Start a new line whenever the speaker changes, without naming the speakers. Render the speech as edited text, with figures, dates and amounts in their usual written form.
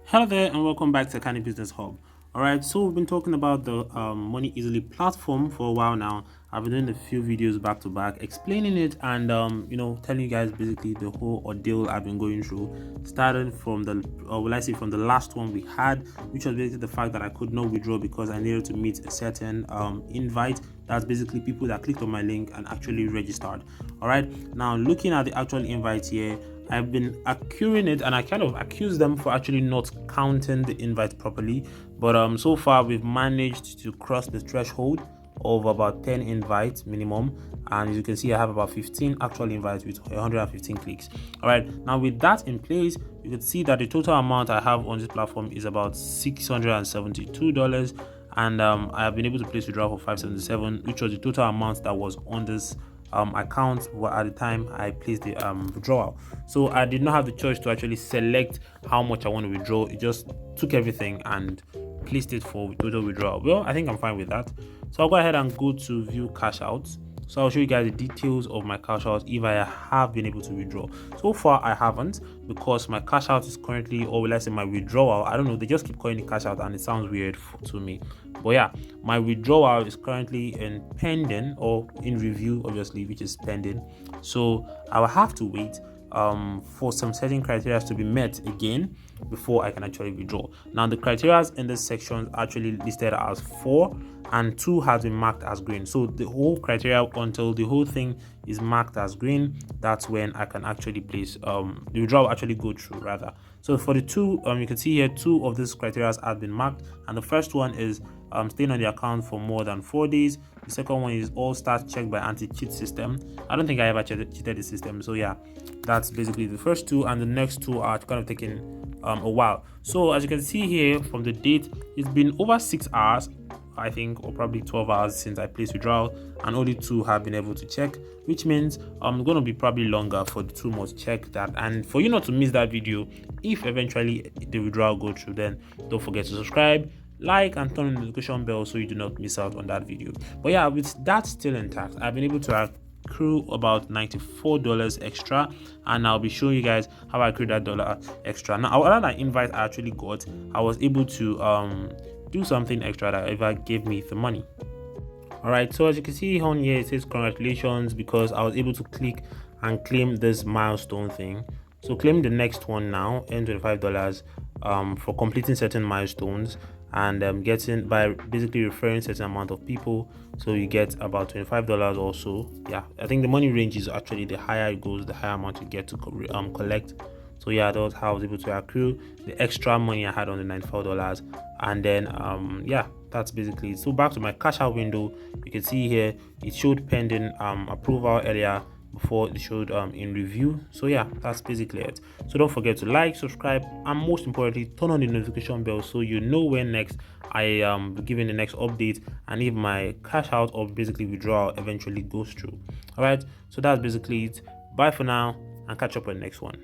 Hello there and welcome back to Canny Business Hub. Alright, so we've been talking about the MoneyEasily platform for a while now. I've been doing a few videos back to back explaining it and telling you guys basically the whole ordeal I've been going through, starting from from the last one we had, which was basically the fact that I could not withdraw because I needed to meet a certain invite. That's basically people that clicked on my link and actually registered. Alright, now looking at the actual invite here, I've been accusing it, and I kind of accuse them for actually not counting the invite properly. But so far we've managed to cross the threshold of about 10 invites minimum, and as you can see, I have about 15 actual invites with 115 clicks. All right, now with that in place, you can see that the total amount I have on this platform is about $672, and I have been able to place withdrawal for 577, which was the total amount that was on this account at the time I placed the withdrawal. So I did not have the choice to actually select how much I want to withdraw. It just took everything and placed it for total withdrawal. Well, I think I'm fine with that. So I'll go ahead and go to view cash outs. So I'll show you guys the details of my cash out if I have been able to withdraw. So far I haven't, because my cash out is currently, or will I say my withdrawal, I don't know, they just keep calling it cash out and it sounds weird to me. But yeah, my withdrawal is currently in pending, or in review obviously, which is pending. So I will have to wait for some certain criteria to be met again before I can actually withdraw. Now the criteria in this section actually listed as 4, and 2 has been marked as green. So the whole criteria, until the whole thing is marked as green, that's when I can actually place the withdrawal actually go through rather. So for the 2, you can see here 2 of these criteria have been marked, and the first one is staying on the account for more than 4 days. The second one is all stats checked by anti-cheat system. I don't think I ever cheated the system, so yeah, that's basically the first 2, and the next 2 are kind of taking a while. So as you can see here from the date, it's been over 6 hours, I think, or probably 12 hours since I placed withdrawal, and only 2 have been able to check, which means I'm going to be probably longer for the 2 must check that. And for you not to miss that video, if eventually the withdrawal go through, then don't forget to subscribe, like, and turn on the notification bell so you do not miss out on that video. But yeah, with that still intact, I've been able to accrue about $94 extra, and I'll be showing you guys how I accrued that dollar extra. Now, other than invite I actually got, I was able to do something extra that ever gave me the money. All right, so as you can see on here, it says congratulations, because I was able to click and claim this milestone thing. So claim the next one now, earn $25 for completing certain milestones, and getting, by basically referring certain amount of people, so you get about $25 also. Yeah, I think the money range is actually, the higher it goes, the higher amount you get to collect. So yeah, that was how I was able to accrue the extra money I had on the $94. And then yeah, that's basically it. So back to my cash out window, you can see here it showed pending approval earlier, before it showed in review. So yeah, that's basically it. So don't forget to like, subscribe, and most importantly, turn on the notification bell so you know when next I be giving the next update, and if my cash out or basically withdrawal eventually goes through. All right, so that's basically it. Bye for now, and catch up on the next one.